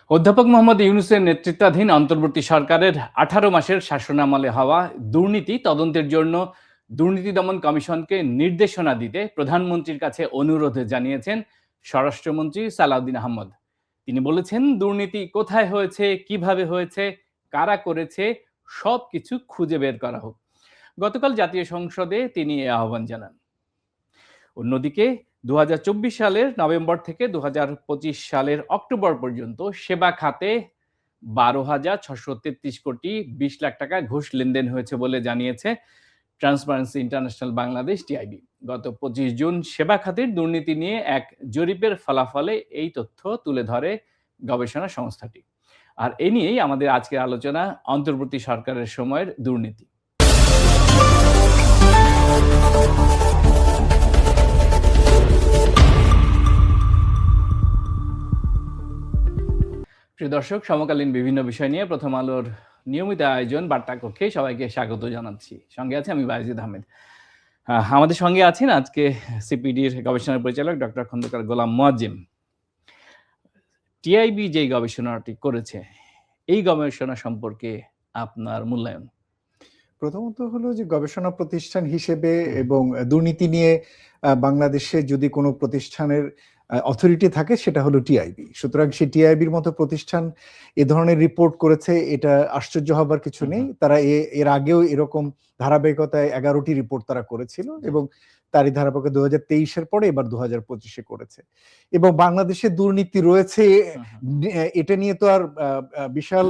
অধ্যাপক মোহাম্মদ ইউনূসের নেতৃত্বাধীন অন্তর্বর্তী সরকারের ১৮ মাসের শাসনামলে হওয়া দুর্নীতি তদন্তের জন্য দুর্নীতি দমন কমিশনকে নির্দেশনা দিতে প্রধানমন্ত্রীর কাছে অনুরোধ জানিয়েছেন স্বরাষ্ট্রমন্ত্রী সালাউদ্দিন আহমদ। তিনি বলেছেন, দুর্নীতি কোথায় হয়েছে, কিভাবে হয়েছে, কারা করেছে, সবকিছু খুঁজে বের করা হোক। গতকাল জাতীয় সংসদে তিনি এ আহ্বান জানান। অন্যদিকে ২০২৪ সালের নভেম্বর থেকে ২০২৫ সালের অক্টোবর পর্যন্ত সেবা খাতে ১২,৬৩৩ কোটি ২০ লাখ টাকা ঘুষ লেনদেন হয়েছে বলে জানিয়েছে ট্রান্সপারেন্সি ইন্টারন্যাশনাল বাংলাদেশ টিআইবি। গত ২৫ জুন সেবা খাতের দুর্নীতি নিয়ে এক জরিপের ফলাফলে এই তথ্য তুলে ধরে গবেষণা সংস্থাটি। আর এ নিয়েই আমাদের আজকের আলোচনা, অন্তর্বর্তী সরকারের সময়ের দুর্নীতি। প্রিয় দর্শক, সমকালীন বিভিন্ন বিষয় নিয়ে প্রথম আলোর নিয়মিত আয়োজন বার্তা কক্ষে সবাইকে স্বাগত জানাচ্ছি। সঙ্গে আছে আমি বায়েজিদ আহমেদ। আমাদের সঙ্গে আছেন আজকে সিপিডির গবেষণা পরিচালক ডক্টর খন্দকার গোলাম মোয়াজ্জেম। টিআইবি যে গবেষণাটি করেছে, এই গবেষণা সম্পর্কে আপনার মূল্যায়ন? প্রথমত হলো যে গবেষণা প্রতিষ্ঠান হিসেবে এবং দুর্নীতি নিয়ে বাংলাদেশে যদি কোনো প্রতিষ্ঠানের অথরিটি থাকে সেটা হলো টিআইবি। সুতরাং সেই টিআইবির মতো প্রতিষ্ঠান এ ধরনের রিপোর্ট করেছে, এটা আশ্চর্য হবার কিছু নেই। তারা এর আগেও এরকম ধারাবাহিকতায় 11টি রিপোর্ট তারা করেছিল এবং তারই ধারাবাহিক 2023-এর পরে এবার 2025-এ করেছে। এবং বাংলাদেশে দুর্নীতি রয়েছে এটা নিয়ে তো আর বিশাল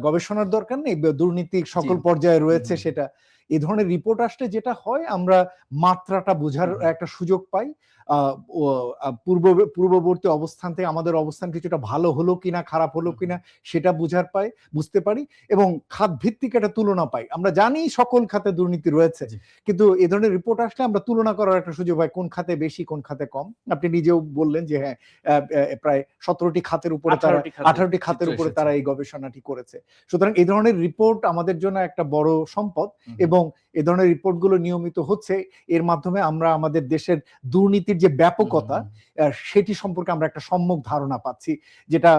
গবেষণার দরকার নেই। দুর্নীতি সকল পর্যায়ে রয়েছে, সেটা এই ধরনের রিপোর্ট আসলে যেটা হয়, আমরা মাত্রাটা বোঝার একটা সুযোগ পাই। পূর্ববর্তী অবস্থান থেকে আমাদের অবস্থান কিছুটা ভালো হলো কিনা, খারাপ হলো কিনা সেটা বুঝতে পারি এবং খাত ভিত্তিক একটা তুলনা পাই। আমরা জানি সকল খাতে দুর্নীতি রয়েছে, কিন্তু এই ধরনের রিপোর্ট আসলে আমরা তুলনা করার একটা সুযোগ পাই, কোন খাতে বেশি কোন খাতে কম। আপনি নিজেও বললেন যে হ্যাঁ, প্রায় 17টি খাতের উপরে, 18টি খাতের উপরে তারা এই গবেষণাটি করেছে। সুতরাং এই ধরনের রিপোর্ট আমাদের জন্য একটা বড় সম্পদ এবং এই ধরনের রিপোর্টগুলো নিয়মিত হচ্ছে। এর মাধ্যমে আমরা আমাদের দেশের দুর্নীতির যে ব্যাপকতা সেটি সম্পর্কে আমরা একটা সম্যক ধারণা পাচ্ছি, যেটা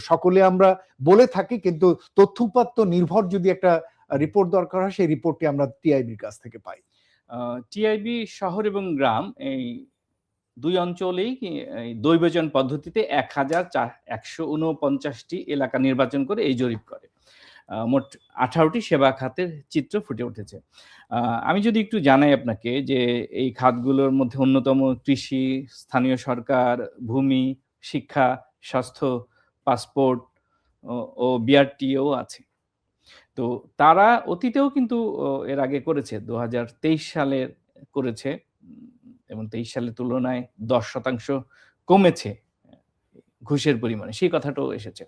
সকলে আমরা বলে থাকি, কিন্তু তথ্যউপাত্ত নির্ভর যদি একটা রিপোর্ট দরকার হয়, সেই রিপোর্টটি আমরা টিআইবির কাছ থেকে পাই। টিআইবি শহর এবং গ্রাম এই দুই অঞ্চলেই দৈবজন পদ্ধতিতে ১,১৪৯টি এলাকা নির্বাচন করে এই জরিপ করে। মোট 18টি সেবা খাতের চিত্র ফুটে উঠেছে। আমি যদি একটু জানাই আপনাকে যে এই খাতগুলোর মধ্যে অন্যতম কৃষি, স্থানীয় সরকার, ভূমি, শিক্ষা, স্বাস্থ্য, পাসপোর্ট ও বিআরটিও আছে। তো তারা অতীতেও কিন্তু এর আগে করেছে, ২০২৩ সালে করেছে এবং ২৩ সালের তুলনায় 10% কমেছে ঘুষের পরিমাণে, সেই কথাটাও এসেছে।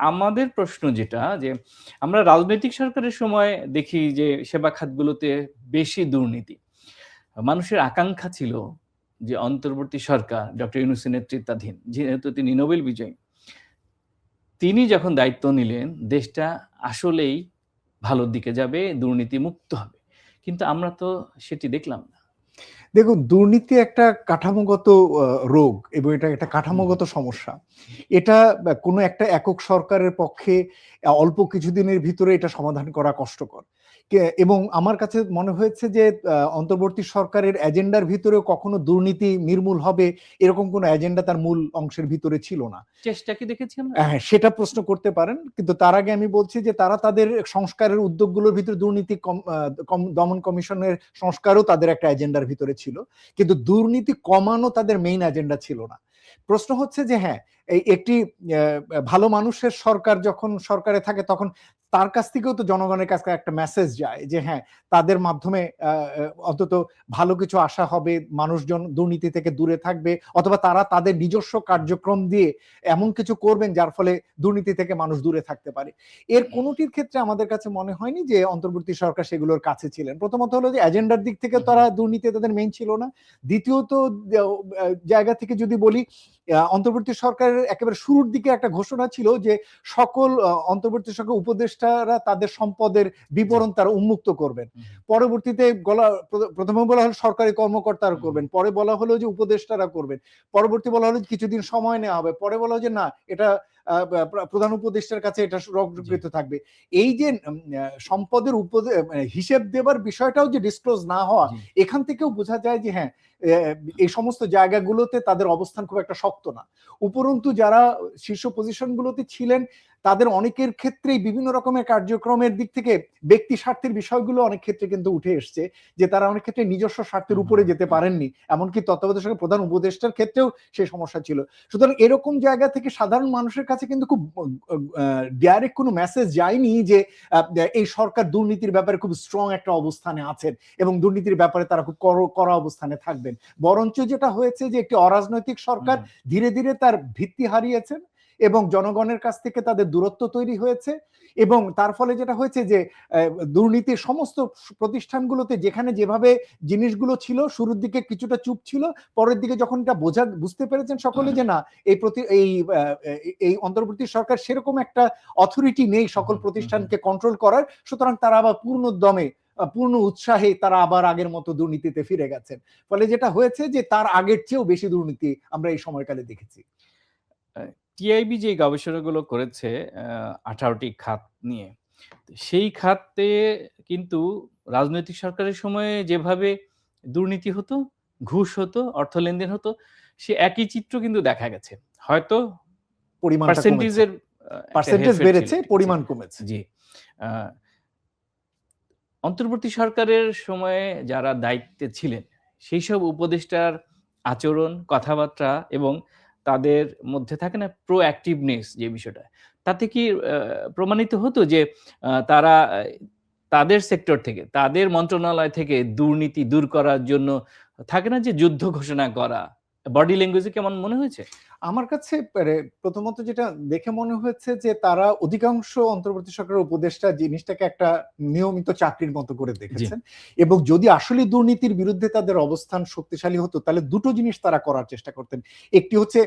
আমাদের প্রশ্ন যেটা, যে আমরা রাজনৈতিক সরকারের সময় দেখি যে সেবা খাতগুলোতে বেশি দুর্নীতি। মানুষের আকাঙ্ক্ষা ছিল যে অন্তর্বর্তী সরকার ডক্টর ইউনূসের নেতৃত্বাধীন, যেহেতু তিনি নোবেল বিজয়ী, তিনি যখন দায়িত্ব নিলেন দেশটা আসলেই ভালোর দিকে যাবে, দুর্নীতি মুক্ত হবে। কিন্তু আমরা তো সেটি দেখলাম না। দেখুন, দুর্নীতি একটা কাঠামোগত রোগ এবং এটা একটা কাঠামোগত সমস্যা। এটা কোনো একটা একক সরকারের পক্ষে অল্প কিছুদিনের ভিতরে এটা সমাধান করা কষ্টকর। এবং আমার কাছে মনে হয়েছে যে অন্তর্বর্তী সরকারের এজেন্ডার ভিতরেও কখনো দুর্নীতি নির্মূল হবে এরকম কোনো এজেন্ডা তার মূল অংশের ভিতরে ছিল না। চেষ্টা কি দেখেছি আমরা? হ্যাঁ, সেটা প্রশ্ন করতে পারেন, কিন্তু তার আগে আমি বলছি যে তারা তাদের সংস্কারের উদ্যোগগুলোর ভিতরে দুর্নীতি দমন কমিশনের সংস্কারও তাদের একটা এজেন্ডার ভিতরে ছিল, কিন্তু দুর্নীতি কমানো তাদের মেইন এজেন্ডা ছিল না। প্রশ্ন হচ্ছে যে হ্যাঁ, একটি ভালো মানুষের সরকার যখন সরকারে থাকে তখন তার কাছ থেকেও তো জনগণের কাছে একটা মেসেজ যায় যে হ্যাঁ, তাদের মাধ্যমে অন্তত ভালো কিছু আশা হবে, মানুষজন দুর্নীতি থেকে দূরে থাকবে, অথবা তারা তাদের নিজস্ব কার্যক্রম দিয়ে এমন কিছু করবেন যার ফলে দুর্নীতি থেকে মানুষ দূরে থাকতে পারে। এর কোনোটির ক্ষেত্রে আমাদের কাছে মনে হয়নি যে অন্তর্বর্তী সরকার সেগুলোর কাছে ছিলেন। প্রথমত হলো যে এজেন্ডার দিক থেকে তারা দুর্নীতি তাদের মেইন ছিল না। দ্বিতীয়ত জায়গা থেকে যদি বলি, অন্তর্বর্তী সরকারের একেবারে শুরুর দিকে একটা ঘোষণা ছিল যে সকল অন্তর্বর্তী সরকার উপদেষ্টা উপদেষ্টারা তাদের সম্পদের বিবরণ তারা উন্মুক্ত করবেন। পরবর্তীতে প্রথমে বলা হলো সরকারি কর্মকর্তারা করবেন, পরে বলা হলো যে উপদেষ্টারা করবেন, পরবর্তী বলা হলো কিছুদিন সময় নেওয়া হবে, পরে বলা হলো যে না, এটা প্রধান উপদেষ্টার কাছে এটা সংরক্ষিত থাকবে। এই যে সম্পদের হিসেব দেবার বিষয়টাও যে ডিসক্লোজ না হওয়া, এখান থেকেও বোঝা যায় যে হ্যাঁ, এই সমস্ত জায়গাগুলোতে তাদের অবস্থান খুব একটা শক্ত না। উপরন্তু যারা শীর্ষ পজিশনগুলোতে ছিলেন তাদের অনেকের ক্ষেত্রেই বিভিন্ন রকমের কার্যক্রমের দিক থেকে ব্যক্তি স্বার্থের বিষয়গুলো অনেক ক্ষেত্রে কিন্তু উঠে এসছে, যে তারা অনেক ক্ষেত্রে নিজস্ব স্বার্থের উপরে যেতে পারেননি, এমনকি তত্ত্বাবধায়ক সরকারের প্রধান উপদেষ্টার ক্ষেত্রেও সেই সমস্যা ছিল। সুতরাং এরকম জায়গা থেকে সাধারণ মানুষের কাছে কিন্তু খুব ডাইরেক্ট কোনো মেসেজ যায়নি যে এই সরকার দুর্নীতির ব্যাপারে খুব স্ট্রং একটা অবস্থানে আছেন এবং দুর্নীতির ব্যাপারে তারা খুব কড়া অবস্থানে থাকবেন। বরঞ্চ যেটা হয়েছে যে একটি অরাজনৈতিক সরকার ধীরে ধীরে তার ভিত্তি হারিয়েছেন এবং জনগণের কাছ থেকে তাদের দূরত্ব তৈরি হয়েছে, এবং তার ফলে যেটা হয়েছে যে দুর্নীতির সমস্ত প্রতিষ্ঠানগুলোতে যেখানে যেভাবে জিনিসগুলো ছিল শুরুর দিকে কিছুটা চুপ ছিল, পরের দিকে যখন এটা বুঝতে পেরেছেন সকলে যে না, এই অন্তর্বর্তী সরকার সেরকম একটা অথরিটি নেই সকল প্রতিষ্ঠানকে কন্ট্রোল করার, সুতরাং তারা আবার পূর্ণ উৎসাহে তারা আবার আগের মতো দুর্নীতিতে ফিরে গেছেন। ফলে যেটা হয়েছে যে তার আগের চেয়েও বেশি দুর্নীতি আমরা এই সময়কালে দেখেছি। টিআইবি যে গবেষণাগুলো করেছে 18টি খাত নিয়ে, সেই খাতে কিন্তু রাজনৈতিক সরকারের সময়ে যেভাবে দুর্নীতি হতো, ঘুষ হতো, অর্থ লেনদেন হতো, সে একই চিত্র কিন্তু দেখা গেছে। হয়তো পার্সেন্টেজ বেড়েছে, পরিমাণ কমেছে। জি। অন্তর্বর্তী সরকারের সময়ে যারা দায়িত্বে ছিলেন সেই সব উপদেষ্টার আচরণ, কথাবার্তা এবং তাদের মধ্যে থাকে না প্রোঅ্যাক্টিভনেস, যে বিষয়টা, তাতে কি প্রমাণিত হতো যে তারা তাদের সেক্টর থেকে, তাদের মন্ত্রণালয় থেকে দুর্নীতি দূর করার জন্য থাকে না যে যুদ্ধ ঘোষণা করা, বডি ল্যাঙ্গুয়েজে কেমন মনে হয়েছে? আমার কাছে প্রথমত যেটা দেখে মনে হয়েছে যে তারা অধিকাংশ অন্তর্বর্তী সরকারের উপদেষ্টা জিনিসটাকে একটা নিয়মিত চাকরির মতো করে দেখেছেন, এবং যদি আসলে দুর্নীতির বিরুদ্ধে তাদের অবস্থান শক্তিশালী হতো তাহলে দুটো জিনিস তারা করার চেষ্টা করতেন। একটি হচ্ছে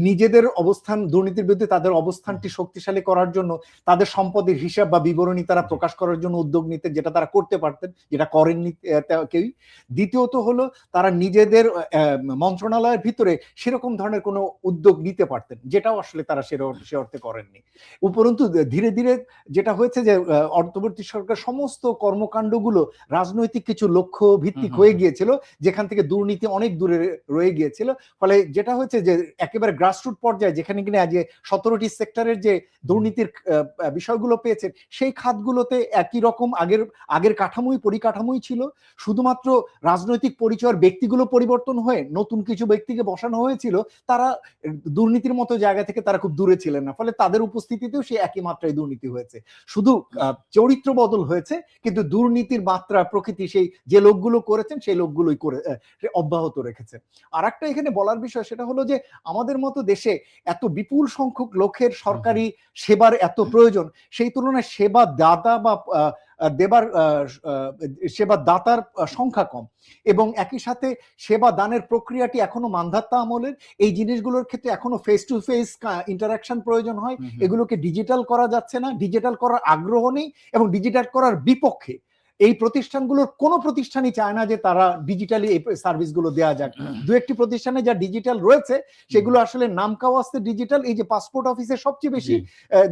নিজেদের অবস্থান, দুর্নীতির বিরুদ্ধে তাদের অবস্থানটি শক্তিশালী করার জন্য তাদের সম্পদের হিসাব বা বিবরণী তারা প্রকাশ করার জন্য উদ্যোগ নিতেন, যেটা তারা করতে পারতেন, যেটা করেননি কেউই। দ্বিতীয়ত হলো তারা নিজেদের মন্ত্রণালয়ের ভিতরে সেরকম ধরনের কোনো উদ্যোগ নিতে পারতেন, যেটাও আসলে তারা সে অর্থে করেননি। উপরন্তু ধীরে ধীরে যেটা হয়েছে যে অন্তর্বর্তী সরকার সমস্ত কর্মকাণ্ডগুলো রাজনৈতিক কিছু লক্ষ্য ভিত্তিক হয়ে গিয়েছিল, যেখান থেকে দুর্নীতি অনেক দূরে রয়ে গিয়েছিল। ফলে যেটা হয়েছে যে একেবারে গ্রাসরুট পর্যায়ে যেখানে কিনা যে 17টি সেক্টরের যে দুর্নীতির বিষয়গুলো পেয়েছেন, সেই খাতগুলোতে একই রকম আগের পরিকাঠামোই ছিল, শুধুমাত্র রাজনৈতিক পরিচয়ের ব্যক্তিগুলো পরিবর্তন হয়ে নতুন কিছু ব্যক্তিকে বসানো হয়েছিল। তারা দুর্নীতির মতো জায়গা থেকে তারা খুব দূরে ছিলেন না, ফলে তাদের উপস্থিতিতেও সেই একই মাত্রায় দুর্নীতি হয়েছে। শুধু চরিত্র বদল হয়েছে, কিন্তু দুর্নীতির মাত্রা প্রকৃতি সেই যে লোকগুলো করেছেন সেই লোকগুলোই করে অব্যাহত রেখেছে। আর একটা এখানে বলার বিষয় সেটা হলো যে আমাদের মতো দেশে এত বিপুল সংখ্যক লোকের সরকারি সেবার এত প্রয়োজন, সেই তুলনায় সেবা দাতা বা সেবা দাতার সংখ্যা কম, এবং একই সাথে সেবা দানের প্রক্রিয়াটি এখনো মান্ধাত্তা আমলের। এই জিনিসগুলোর ক্ষেত্রে এখনো ফেস টু ফেস ইন্টারাকশন প্রয়োজন হয়, এগুলোকে ডিজিটাল করা যাচ্ছে না, ডিজিটাল করার আগ্রহ নেই, এবং ডিজিটাল করার বিপক্ষে এই প্রতিষ্ঠানগুলোর কোনো প্রতিষ্ঠানই চায় না যে তারা ডিজিটালি এই সার্ভিসগুলো দেওয়া যাক। দু একটি প্রতিষ্ঠানে যা ডিজিটাল রয়েছে সেগুলো আসলে নাম কাওয়াস্তে ডিজিটাল, এই যে পাসপোর্ট অফিসে সবচেয়ে বেশি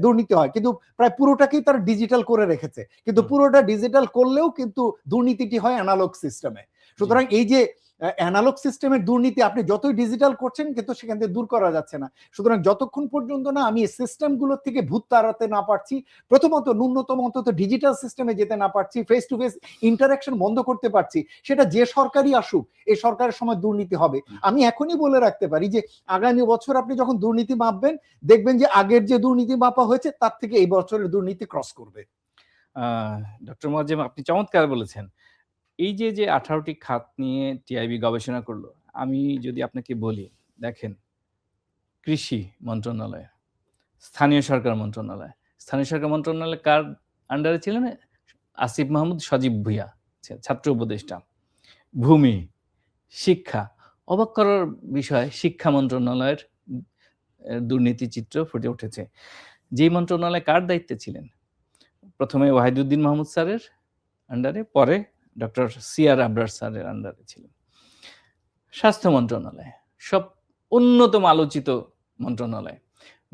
দুর্নীতি হয়, কিন্তু প্রায় পুরোটাকেই তারা ডিজিটাল করে রেখেছে, কিন্তু পুরোটা ডিজিটাল করলেও কিন্তু দুর্নীতিটি হয় অ্যানালগ সিস্টেমে। সুতরাং এই যে অ্যানালগ সিস্টেমের দুর্নীতি আপনি যতই ডিজিটাল করছেন কিন্তু সেখান থেকে দূর করা যাচ্ছে না। সুতরাং যতক্ষণ পর্যন্ত না আমি এই সিস্টেমগুলোর থেকে ভূত তাড়াতে না পারছি, প্রথমত ন্যূনতম অন্তত ডিজিটাল সিস্টেমে যেতে না পারছি, ফেস টু ফেস ইন্টারাকশন বন্ধ করতে পারছি, সেটা যে সরকারই আসুক এই সরকারের সময় দুর্নীতি হবে। আমি এখনই বলে রাখতে পারি যে আগামী বছর আপনি যখন দুর্নীতি মাপবেন দেখবেন যে আগের যে দুর্নীতি মাপা হয়েছে তার থেকে এই বছরের দুর্নীতি ক্রস করবে। ডক্টর মোয়াজ্জেম, আপনি চমৎকার বলেছেন। এই যে 18টি খাত নিয়ে টিআইবি গবেষণা করলো, আমি যদি আপনাকে বলি, দেখেন, কৃষি মন্ত্রণালয়, স্থানীয় সরকার মন্ত্রণালয় কার আন্ডারে ছিলেন? আসিফ মাহমুদ সজীব ভুঁইয়া, ছাত্র উপদেষ্টা। ভূমি, শিক্ষা, অবাক করার বিষয়, শিক্ষা মন্ত্রণালয়ের দুর্নীতি চিত্র ফুটে উঠেছে। যেই মন্ত্রণালয় কার দায়িত্বে ছিলেন? প্রথমে ওয়াহিদুদ্দিন মাহমুদ স্যারের আন্ডারে, পরে ডক্টর সিআর আবরার স্যারের আন্ডারে ছিলেন। স্বাস্থ্য মন্ত্রণালয় সব অন্যতম আলোচিত মন্ত্রণালয়।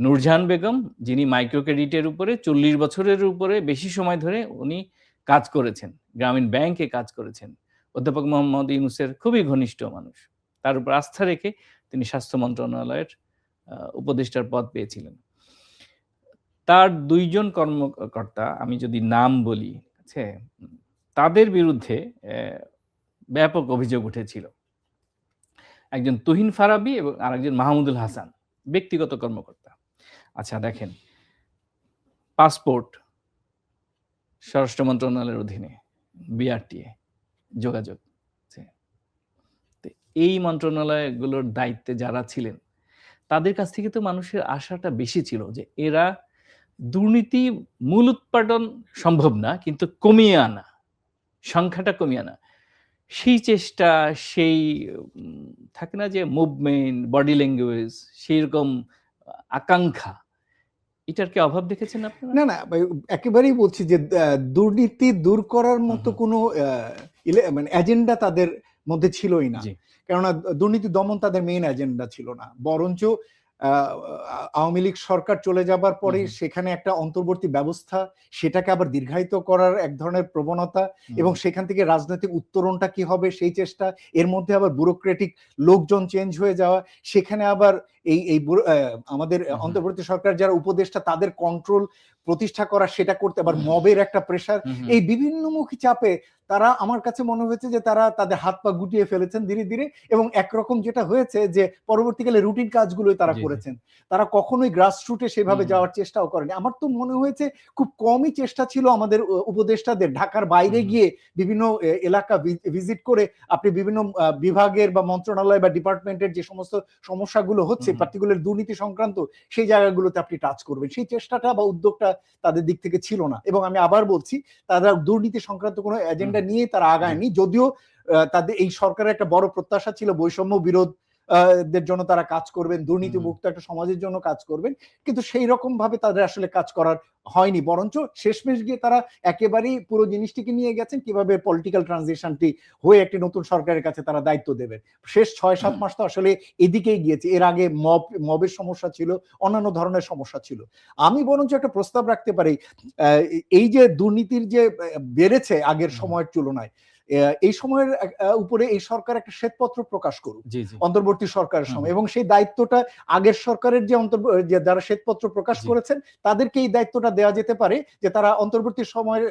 নূরজাহান বেগম, যিনি মাইক্রো ক্রেডিটের উপরে 40 বছরের উপরে বেশি সময় ধরে উনি কাজ করেছেন, গ্রামীণ ব্যাংকে কাজ করেছেন, অধ্যাপক মোহাম্মদ ইউনূসের খুবই ঘনিষ্ঠ মানুষ, তার উপর আস্থা রেখে তিনি স্বাস্থ্য মন্ত্রণালয়ের উপদেষ্টার পদ পেয়েছিলেন। তার 2 জন কর্মকর্তা আমি যদি নাম বলি, আছে, তাদের বিরুদ্ধে ব্যাপক অভিযোগ উঠেছিল। একজন তুহিন ফারাবি এবং আরেকজন মাহমুদুল হাসান, ব্যক্তিগত কর্মকর্তা। আচ্ছা দেখেন, পাসপোর্ট স্বরাষ্ট্র মন্ত্রণালয়ের অধীনে, বিআরটিএ যোগাযোগ, এই মন্ত্রণালয়গুলোর দায়িত্বে যারা ছিলেন তাদের কাছ থেকে তো মানুষের আশাটা বেশি ছিল যে এরা দুর্নীতি মূল উৎপাদন সম্ভব না, কিন্তু কমিয়ে আনা, সংখ্যাটা কমিয়ে আনা, সেই চেষ্টা, সেই থাকে না যে মুভমেন্ট, বডি ল্যাঙ্গুয়েজ, সেই রকম আকাঙ্ক্ষা, এটার কি অভাব দেখেছেন আপনারা? না না, একেবারেই বলছি যে দুর্নীতি দূর করার মতো কোনো মানে এজেন্ডা তাদের মধ্যে ছিলই না। কেননা দুর্নীতি দমন তাদের মেইন এজেন্ডা ছিল না, বরঞ্চ আওয়ামী লীগ সরকার চলে যাবার পরে সেখানে একটা অন্তর্বর্তী ব্যবস্থা, সেটাকে আবার দীর্ঘায়িত করার এক ধরনের প্রবণতা, এবং সেখান থেকে রাজনৈতিক উত্তরণটা কি হবে সেই চেষ্টা, এর মধ্যে আবার ব্যুরোক্রেটিক লোকজন চেঞ্জ হয়ে যাওয়া, সেখানে আবার এই আমাদের অন্তর্বর্তী সরকার যারা উপদেষ্টা তাদের কন্ট্রোল প্রতিষ্ঠা করা, সেটা করতে আবার মবের একটা প্রেসার, এই বিভিন্নমুখী চাপে তারা, আমার কাছে মনে হয়েছে যে তারা তাদের হাত পা গুটিয়ে ফেলেছেন ধীরে ধীরে, এবং একরকম যেটা হয়েছে যে পরবর্তীকালে রুটিন কাজগুলোই তারা করেছেন, তারা কখনোই গ্রাসরুটে সেভাবে যাওয়ার চেষ্টাও করেনি। আমার তো মনে হয়েছে খুব কমই চেষ্টা ছিল আমাদের উপদেষ্টাদের ঢাকার বাইরে গিয়ে বিভিন্ন এলাকা ভিজিট করে আপনি বিভিন্ন বিভাগের বা মন্ত্রণালয় বা ডিপার্টমেন্টের যে সমস্ত সমস্যাগুলো হচ্ছে পার্টিকুলার দুর্নীতি সংক্রান্ত, সেই জায়গাগুলোতে আপনি টাচ করবেন, সেই চেষ্টাটা বা উদ্যোগটা তাদের দিক থেকে ছিল না। এবং আমি আবার বলছি, তারা দুর্নীতি সংক্রান্ত কোনো এজেন্ডা নিয়ে তারা আগায়নি, যদিও তাদের এই সরকারের একটা বড় প্রত্যাশা ছিল বৈষম্য বিরোধ দের জন্য তারা কাজ করবেন, দুর্নীতি মুক্ত একটা সমাজের জন্য কাজ করবেন, কিন্তু সেই রকম ভাবে তাদের আসলে কাজ করার হয়নি, বরঞ্চ শেষমেশ গিয়ে তারা একেবারেই পুরো জিনিসটিকে নিয়ে গেছেন কিভাবে পলিটিক্যাল ট্রানজিশনটি হয়ে একটি নতুন সরকারের কাছে তারা দায়িত্ব দেবেন। শেষ 6-7 মাস তো আসলে এদিকেই গিয়েছে, এর আগে মবের সমস্যা ছিল, অন্যান্য ধরনের সমস্যা ছিল। আমি বরঞ্চ একটা প্রস্তাব রাখতে পারি, এই যে দুর্নীতির যে বেড়েছে আগের সময়ের তুলনায়, এই সময়ের উপরে এই সরকার একটা শ্বেতপত্র প্রকাশ করুক অন্তর্বর্তী সরকারের সময়, এবং সেই দায়িত্বটা আগের সরকারের যে যারা শ্বেতপত্র প্রকাশ করেছেন তাদেরকে এই দায়িত্বটা দেওয়া যেতে পারে যে তারা অন্তর্বর্তী সময়ের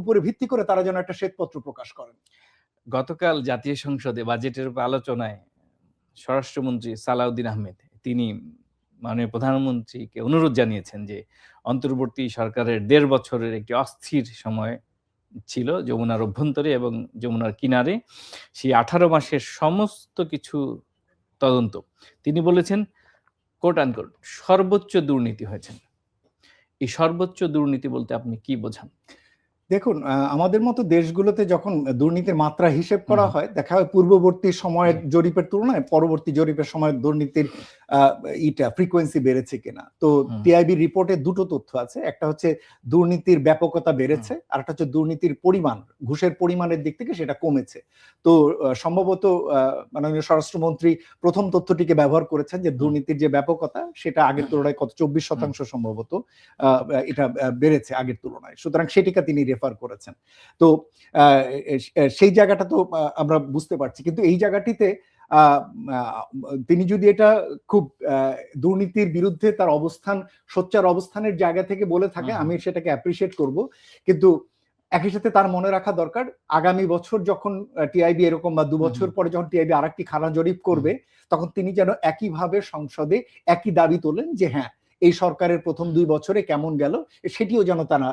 উপরে ভিত্তি করে তারা যেন একটা শ্বেতপত্র প্রকাশ করেন। গতকাল জাতীয় সংসদে বাজেটের আলোচনায় স্বরাষ্ট্রমন্ত্রী সালাউদ্দিন আহমেদ তিনি মাননীয় প্রধানমন্ত্রীকে অনুরোধ জানিয়েছেন যে অন্তর্বর্তী সরকারের 1.5 বছরের একটি অস্থির সময় ছিল যমুনার অভ্যন্তরে এবং যমুনার কিনারে, সেই 18 মাসের সমস্ত কিছু তদন্ত, তিনি বলেছেন কোট আনকোট সর্বোচ্চ দুর্নীতি হয়েছে। এই সর্বোচ্চ দুর্নীতি বলতে আপনি কি বোঝান? দেখুন, আমাদের মতো দেশগুলোতে যখন দুর্নীতির মাত্রা হিসেব করা হয়, দেখা হয় পূর্ববর্তী সময়ের জরিপের তুলনায় পরবর্তী জরিপের সময় দুর্নীতির ফ্রিকোয়েন্সি বেড়েছে কিনা। তো টিআইবি রিপোর্টে দুটো তথ্য আছে, একটা হচ্ছে দুর্নীতির ব্যাপকতা বেড়েছে, আর একটা হচ্ছে দুর্নীতির পরিমাণ, ঘুষের পরিমাণের দিক থেকে সেটা কমেছে। তো সম্ভবত মাননীয় স্বরাষ্ট্রমন্ত্রী প্রথম তথ্যটিকে ব্যবহার করেছেন যে দুর্নীতির যে ব্যাপকতা সেটা আগের তুলনায় কত 24% সম্ভবত এটা বেড়েছে আগের তুলনায়, সুতরাং সেটিকে তিনি রেফার করেছেন। তো সেই জায়গাটা তো আমরা বুঝতে পারছি, কিন্তু এই জায়গাটিতে তিনি যদি এটা খুব দুর্নীতির বিরুদ্ধে তার অবস্থান, সোচ্চার অবস্থানের জায়গা থেকে বলে থাকে, আমি সেটাকে অ্যাপ্রিশিয়েট করব, কিন্তু একই সাথে তার মনে রাখা দরকার আগামী বছর যখন টিআইবি এরকম বা 2 বছর পরে যখন টিআইবি আরেকটি খানা জরিপ করবে, তখন তিনি যেন একইভাবে সংসদে একই দাবি তোলেন যে হ্যাঁ, এই সরকারের প্রথম 2 বছরে কেমন গেল সেটিও যেন তারা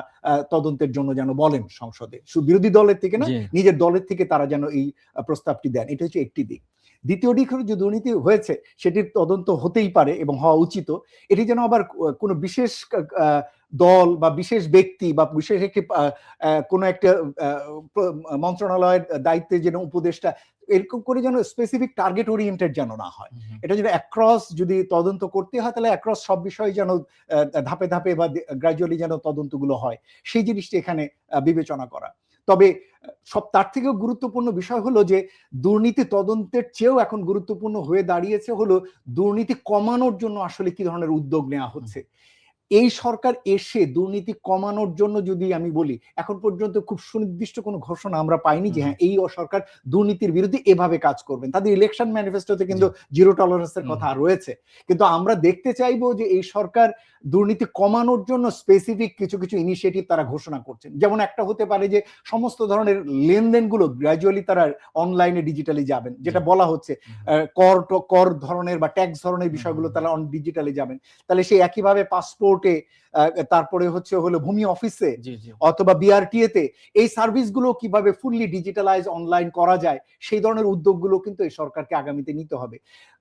তদন্তের জন্য যেন বলেন সংসদে, বিরোধী দলের থেকে না, নিজের দলের থেকে তারা যেন এই প্রস্তাবটি দেন। এটা হচ্ছে একটি দিক। দ্বিতীয় দিক হলো যে দুর্নীতি হয়েছে সেটির তদন্ত হতেই পারে এবং হওয়া উচিত, এটি যেন আবার কোনো বিশেষ দল বা বিশেষ ব্যক্তি বা বিশেষ একটি কোনো একটা মন্ত্রণালয়ের দায়িত্বে যেন উপদেষ্টা, এরকম করে যেন স্পেসিফিক টার্গেট ওরিয়েন্টেড যেন না হয়। এটা যদি অ্যাক্রস যদি তদন্ত করতে হয় তাহলে অ্যাক্রস সব বিষয়ে যেন ধাপে ধাপে বা গ্রাজুয়ালি যেন তদন্তগুলো হয়, সেই জিনিসটা এখানে বিবেচনা করা। তবে সব তার থেকেও গুরুত্বপূর্ণ বিষয় হলো যে দুর্নীতি তদন্তের চেয়েও এখন গুরুত্বপূর্ণ হয়ে দাঁড়িয়েছে হলো দুর্নীতি কমানোর জন্য আসলে কি ধরনের উদ্যোগ নেওয়া হচ্ছে। এই সরকার এসে দুর্নীতি কমানোর জন্য যদি আমি বলি, এখন পর্যন্ত খুব সুনির্দিষ্ট কোনো ঘোষণা আমরা পাইনি যে হ্যাঁ এই সরকার দুর্নীতির বিরুদ্ধে এভাবে কাজ করবেন। তাদের ইলেকশন ম্যানিফেস্টোতে কিন্তু জিরো টলারেন্সের কথা রয়েছে, কিন্তু আমরা দেখতে চাইবো যে এই সরকার দুর্নীতি কমানোর জন্য স্পেসিফিক কিছু কিছু ইনিশিয়েটিভ তারা ঘোষণা করছেন। যেমন একটা হতে পারে যে সমস্ত ধরনের লেনদেনগুলো গ্র্যাজুয়ালি তারা অনলাইনে ডিজিটালি যাবেন, যেটা বলা হচ্ছে কর ধরনের বা ট্যাক্স ধরনের বিষয়গুলো তারা ডিজিটালি যাবেন। তাহলে সেই একইভাবে পাসপোর্টে, তারপরে হলো ভূমি অফিসে অথবা বিআরটিএ তে এই সার্ভিসগুলো কিভাবে ফুললি ডিজিটালাইজ অনলাইন করা যায়, সেই ধরনের উদ্যোগগুলো কিন্তু এই সরকারকে আগামীতে নিতে হবে।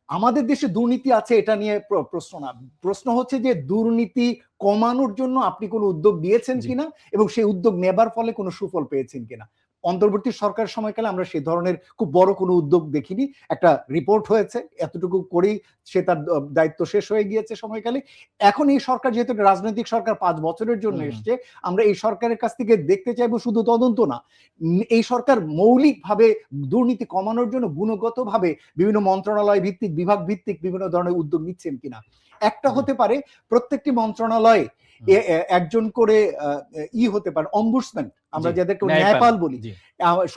আমাদের দেশে দুর্নীতি আছে এটা নিয়ে প্রশ্ন না, প্রশ্ন হচ্ছে যে দুর্নীতি কমানোর জন্য আপনি কোনো উদ্যোগ নিয়েছেন কিনা এবং সেই উদ্যোগ নেবার ফলে কোনো সুফল পেয়েছেন কিনা। অন্তর্বর্তী সরকার সময়কালে আমরা সেই ধরনের খুব বড় কোনো উদ্যোগ দেখিনি। একটা রিপোর্ট হয়েছে, এতটুকু করেই সে তার দায়িত্ব শেষ হয়ে গিয়েছে সময়কালে। এখন এই সরকার যেহেতু রাজনৈতিক সরকার 5 বছরের জন্য এসছে, আমরা এই সরকারের কাছ থেকে দেখতে চাইবো শুধু তদন্ত না, এই সরকার মৌলিকভাবে দুর্নীতি কমানোর জন্য গুণগতভাবে বিভিন্ন মন্ত্রণালয় ভিত্তিক, বিভাগ ভিত্তিক বিভিন্ন ধরনের উদ্যোগ নিচ্ছেন কিনা। একটা হতে পারে প্রত্যেকটি মন্ত্রণালয়ে একজন করে হতে পারে অম্বুডসম্যান, আমরা যাদেরকে ন্যায়পাল বলি,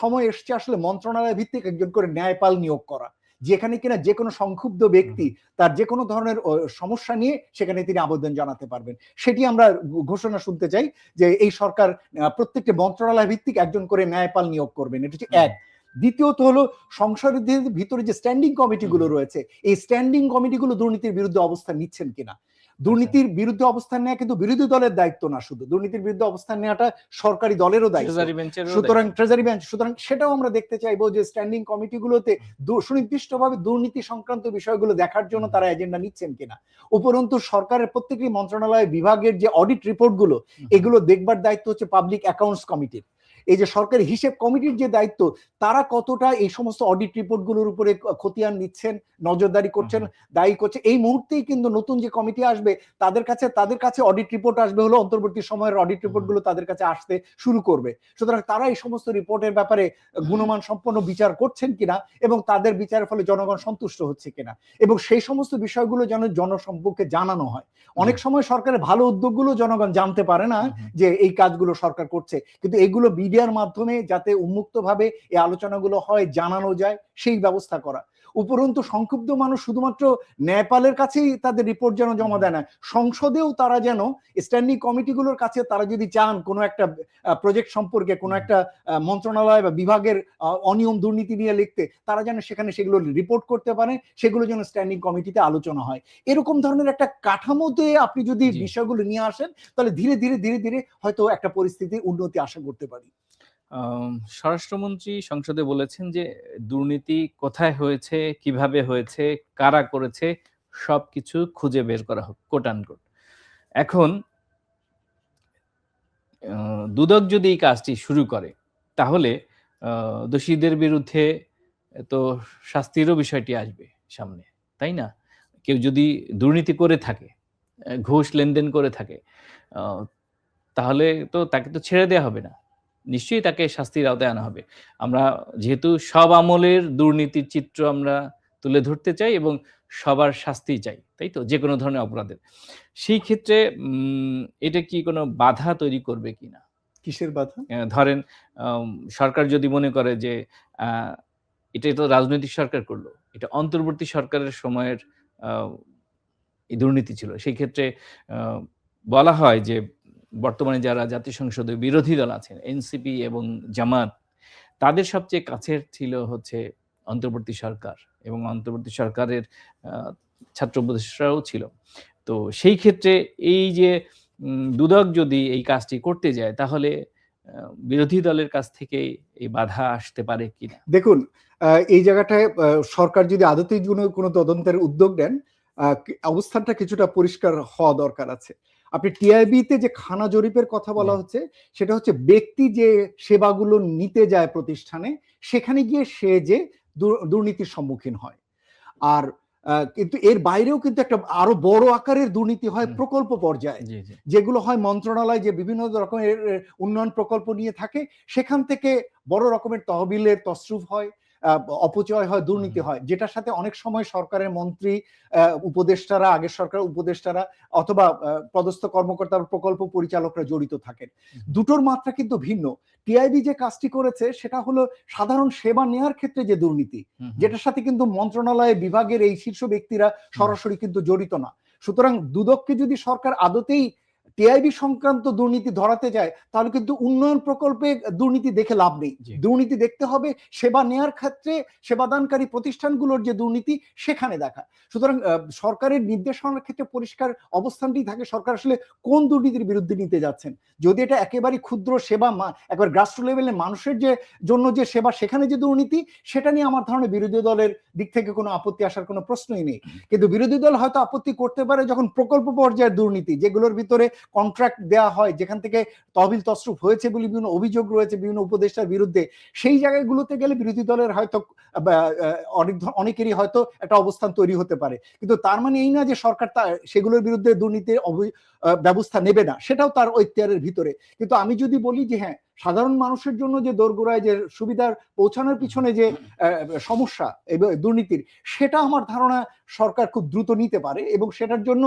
সময় এসছে আসলে মন্ত্রণালয় ভিত্তিক একজন করে ন্যায়পাল নিয়োগ করা, যেখানে কিনা যে কোনো সংক্ষুব্ধ ব্যক্তি তার যে কোনো ধরনের সমস্যা নিয়ে সেখানে তিনি আবেদন জানাতে পারবেন। সেটি আমরা ঘোষণা শুনতে চাই যে এই সরকার প্রত্যেকটি মন্ত্রণালয় ভিত্তিক একজন করে ন্যায়পাল নিয়োগ করবেন। এটা হচ্ছে এক। দ্বিতীয়ত হলো সংসদের ভিতরে যে স্ট্যান্ডিং কমিটিগুলো রয়েছে, এই স্ট্যান্ডিং কমিটিগুলো দুর্নীতির বিরুদ্ধে অবস্থান নিচ্ছেন কিনা। দুর্নীতির বিরুদ্ধে অবস্থান নেওয়া কিন্তু বিরোধী দলের দায়িত্ব না, শুধু দুর্নীতির বিরুদ্ধে অবস্থান নেওয়াটা সরকারি দলেরও দায়িত্ব, সুতরাং ট্রেজারি বেঞ্চ, সুতরাং সেটাও আমরা দেখতে চাইবো যে স্ট্যান্ডিং কমিটিগুলোতে সুনির্দিষ্টভাবে দুর্নীতি সংক্রান্ত বিষয়গুলো দেখার জন্য তারা এজেন্ডা নিচ্ছেন কিনা। উপরন্তু সরকারের প্রত্যেকটি মন্ত্রণালয় বিভাগের যে অডিট রিপোর্টগুলো, এগুলো দেখবার দায়িত্ব হচ্ছে পাবলিক অ্যাকাউন্টস কমিটির। এই যে সরকারি হিসেব কমিটির যে দায়িত্ব, তারা কতটা এই সমস্ত অডিট রিপোর্ট গুলোর উপরে খতিয়ান নিচ্ছেন, নজরদারি করছেন, দায়ী করছে। এই মুহূর্তেই কিন্তু নতুন যে কমিটি আসবে তাদের কাছে অডিট রিপোর্ট আসবে হলো অন্তর্বর্তী সময়ের অডিট রিপোর্ট গুলো তাদের কাছে আসতে শুরু করবে। সুতরাং তারা এই সমস্ত রিপোর্টের ব্যাপারে গুণমান সম্পন্ন বিচার করছেন কিনা এবং তাদের বিচারের ফলে জনগণ সন্তুষ্ট হচ্ছে কিনা, এবং সেই সমস্ত বিষয়গুলো যেন জনসম্মুখে জানানো হয়। অনেক সময় সরকারের ভালো উদ্যোগগুলো জনগণ জানতে পারে না যে এই কাজগুলো সরকার করছে, কিন্তু এগুলো মিডিয়ার মাধ্যমে যাতে উন্মুক্তভাবে এই আলোচনাগুলো হয়, জানানো যায়, সেই ব্যবস্থা করা। উপরন্তু সংক্ষুব্ধ মানুষ শুধুমাত্র ন্যায়পালের কাছেই তাদের রিপোর্ট যেন জমা দেয় না, সংসদেও তারা যেন স্ট্যান্ডিং কমিটিগুলোর কাছে তারা যদি চান কোনো একটা প্রজেক্ট সম্পর্কে, কোনো একটা মন্ত্রণালয় বা বিভাগের অনিয়ম দুর্নীতি নিয়ে লিখতে, তারা যেন সেখানে সেগুলো রিপোর্ট করতে পারে, সেগুলো যেন স্ট্যান্ডিং কমিটিতে আলোচনা হয়। এরকম ধরনের একটা কাঠামোতে আপনি যদি বিষয়গুলো নিয়ে আসেন, তাহলে ধীরে ধীরে ধীরে ধীরে হয়তো একটা পরিস্থিতির উন্নতি আশা করতে পারি। স্বরাষ্ট্রমন্ত্রী সংসদে বলেছেন যে দুর্নীতি কোথায় হয়েছে, কিভাবে হয়েছে, কারা করেছে, সবকিছু খুঁজে বের করা হোক, কোট আনকোট। এখন দুদক যদি এই কাজটি শুরু করে তাহলে দোষীদের বিরুদ্ধে তো শাস্তিরও বিষয়টি আসবে সামনে, তাই না? কেউ যদি দুর্নীতি করে থাকে, ঘুষ লেনদেন করে থাকে, তাহলে তো তাকে তো ছেড়ে দেওয়া হবে না, নিশ্চয়ই তাকে শাস্তির আওতায় আনা হবে। আমরা যেহেতু সব আমলের দুর্নীতির চিত্র আমরা তুলে ধরতে চাই এবং সবার শাস্তি চাই, তাই তো, যে কোনো ধরনের অপরাধের। সেই ক্ষেত্রে এটা কি কোনো বাধা তৈরি করবে কিনা? কিসের বাধা? ধরেন সরকার যদি মনে করে যে এটাই তো রাজনৈতিক সরকার করলো, এটা অন্তর্বর্তী সরকারের সময়ের এই দুর্নীতি ছিল, সেই ক্ষেত্রে বলা হয় যে বর্তমানে যারা জাতীয় সংসদে বিরোধী দল আছেন, এনসিপি এবং জামাত, তাদের সবচেয়ে কাছের ছিল হচ্ছে অন্তর্বর্তী সরকার, এবং অন্তর্বর্তী সরকারের ছাত্র উপদেষ্টারাও ছিল। তো সেই ক্ষেত্রে এই যে দুদক যদি এই কাজটি করতে যায়, তাহলে বিরোধী দলের কাছ থেকে এই বাধা আসতে পারে কিনা? দেখুন, এই জায়গাটায় সরকার যদি আদতেই কোনো তদন্তের উদ্যোগ নেন, অবস্থানটা কিছুটা পরিষ্কার হওয়া দরকার আছে। আপনি টিআইবিতে যে খানা জরিপের কথা বলা হচ্ছে, সেটা হচ্ছে ব্যক্তি যে সেবাগুলো নিতে যায় প্রতিষ্ঠানে, সেখানে গিয়ে সে যে দুর্নীতির সম্মুখীন হয়। আর কিন্তু এর বাইরেও কিন্তু একটা আরো বড় আকারের দুর্নীতি হয় প্রকল্প পর্যায়ে, যেগুলো হয় মন্ত্রণালয় যে বিভিন্ন রকমের উন্নয়ন প্রকল্প নিয়ে থাকে, সেখান থেকে বড় রকমের তহবিলের তসরুফ হয়, অপচয় হয়, দুর্নীতি হয়, যেটার সাথে অনেক সময় সরকারের মন্ত্রী, উপদেষ্টারা, আগের সরকার উপদেষ্টারা অথবা পদস্থ কর্মকর্তা, প্রকল্প পরিচালকরা জড়িত থাকেন। দুটোর মাত্রা কিন্তু ভিন্ন। টিআইবি যে কাজটি করেছে সেটা হলো সাধারণ সেবা নেওয়ার ক্ষেত্রে যে দুর্নীতি, যেটার সাথে কিন্তু মন্ত্রণালয় বিভাগের এই শীর্ষ ব্যক্তিরা সরাসরি কিন্তু জড়িত না। সুতরাং দুদককে যদি সরকার আদতেই টিআইবি সংক্রান্ত দুর্নীতি ধরাতে যায়, তাহলে কিন্তু উন্নয়ন প্রকল্পে দুর্নীতি দেখে লাভ নেই। দুর্নীতি দেখতে হবে সেবা নেয়ার ক্ষেত্রে, সেবাদানকারী প্রতিষ্ঠানগুলোর যে দুর্নীতি, সেখানে দেখা। সুতরাং সরকারের নির্দেশনার ক্ষেত্রে পরিষ্কার অবস্থানটি থাকে, সরকার আসলে কোন দুর্নীতির বিরুদ্ধে নিতে যাচ্ছেন। যদি এটা একেবারে ক্ষুদ্র সেবা, একবার গ্রাসরুট লেভেলে মানুষের যে জন্য যে সেবা, সেখানে যে দুর্নীতি, সেটা নিয়ে আমার ধারণা বিরোধী দলের দিক থেকে কোনো আপত্তি আসার কোনো প্রশ্নই নেই। কিন্তু বিরোধী দল হয়তো আপত্তি করতে পারে যখন প্রকল্প পর্যায়ের দুর্নীতি, যেগুলোর ভিতরে কন্ট্রাক্ট দেওয়া হয়, যেখান থেকে তহবিল তসরুফ হয়েছে বলে বিভিন্ন অভিযোগ রয়েছে বিভিন্ন উপদেষ্টার বিরুদ্ধে, সেই জায়গাগুলোতে গেলে বিরোধী দলের হয়তো অনেকেরই হয়তো একটা অবস্থান তৈরি হতে পারে। কিন্তু তার মানে এই না যে সরকার সেগুলোর বিরুদ্ধে দুর্নীতির ব্যবস্থা নেবে না, সেটাও তার ঐক্তিয়ারের ভিতরে। কিন্তু আমি যদি বলি যে হ্যাঁ, সাধারণ মানুষের জন্য যে দোরগোড়ায় যে সুবিধার পৌঁছানোর পিছনে যে সমস্যা দুর্নীতির, সেটা আমার ধারণা সরকার খুব দ্রুত নিতে পারে, এবং সেটার জন্য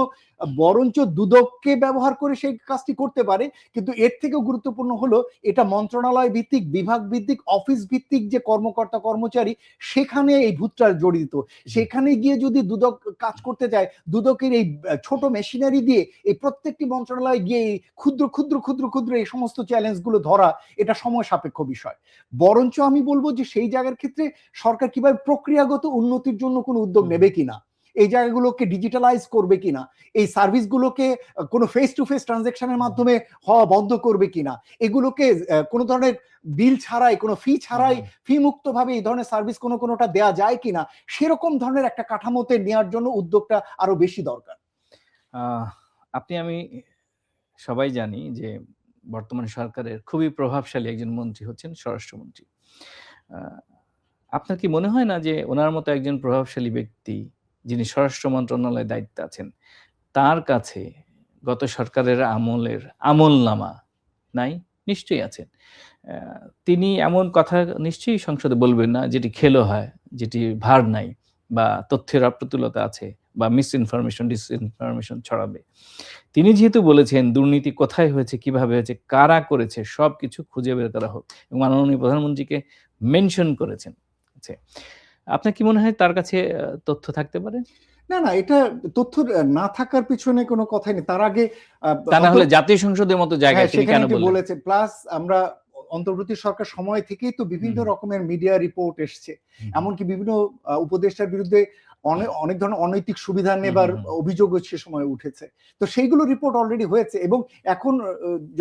বরঞ্চ দুদককে ব্যবহার করে সেই কাজটি করতে পারে। কিন্তু এর থেকেও গুরুত্বপূর্ণ হলো এটা মন্ত্রণালয় ভিত্তিক, বিভাগ ভিত্তিক, অফিস ভিত্তিক যে কর্মকর্তা কর্মচারী, সেখানে এই ভূতটা জড়িত। সেখানে গিয়ে যদি দুদক কাজ করতে যায়, দুদকের এই ছোট মেশিনারি দিয়ে এই প্রত্যেকটি মন্ত্রণালয় গিয়ে ক্ষুদ্র ক্ষুদ্র ক্ষুদ্র ক্ষুদ্র এই সমস্ত চ্যালেঞ্জগুলো ধরা, এটা সময় সাপেক্ষ বিষয়। বরঞ্চ আমি বলবো যে সেই জায়গার ক্ষেত্রে সরকার কিভাবে প্রক্রিয়াগত উন্নতির জন্য কোনো উদ্যোগ নেবে কিনা, এই জায়গাগুলোকে ডিজিটালাইজ করবে কিনা, এই সার্ভিসগুলোকে কোনো ফেস টু ফেস ট্রানজাকশনের মাধ্যমে হওয়া বন্ধ করবে কিনা, এগুলোকে কোনো ধরনের বিল ছাড়াই, কোনো ফি ছাড়াই, ফি মুক্ত ভাবে এই ধরনের সার্ভিস কোনোটা দেয়া যায় কিনা, সেরকম ধরনের একটা কাঠামোতে নেওয়ার জন্য উদ্যোগটা আরো বেশি দরকার। আমি সবাই জানি যে বর্তমান সরকারের খুবই প্রভাবশালী একজন মন্ত্রী হচ্ছেন স্বরাষ্ট্রমন্ত্রী। আপনার কি মনে হয় না যে ওনার মতো একজন প্রভাবশালী ব্যক্তি, যিনি স্বরাষ্ট্র মন্ত্রণালয়ের দায়িত্বে আছেন, তার কাছে গত সরকারের আমলনামা নাই? নিশ্চয়ই আছেন। তিনি এমন কথা নিশ্চয়ই সংসদে বলবেন না যেটি খেলো হয়, যেটি ভার নাই, বা তথ্যের অপ্রতুলতা আছে, বা মিসইনফরমেশন, ডিসইনফরমেশন ছড়াবে। তিনি যেহেতু বলেছেন দুর্নীতি কোথায় হয়েছে, কিভাবে হয়েছে, কারা করেছে, সবকিছু খুঁজে বের করা হোক, এবং মাননীয় প্রধানমন্ত্রীকে মেনশন করেছেন। আপনার কি মনে হয় তার কাছে তথ্য থাকতে পারে? না, এটা তথ্য না থাকার পিছনে কোনো কথাই নেই। তার আগে তা না হলে জাতীয় সংসদের মতো জায়গায় তিনি কেন বলেছেন? প্লাস আমরা অন্তর্বর্তী সরকার সময় থেকেই তো বিভিন্ন রকমের মিডিয়া রিপোর্ট এসছে, এমনকি বিভিন্ন উপদেষ্টার বিরুদ্ধে অনেক ধরনের অনৈতিক সুবিধা নেবার অভিযোগও সে সময় উঠেছে। তো সেইগুলো রিপোর্ট অলরেডি হয়েছে, এবং এখন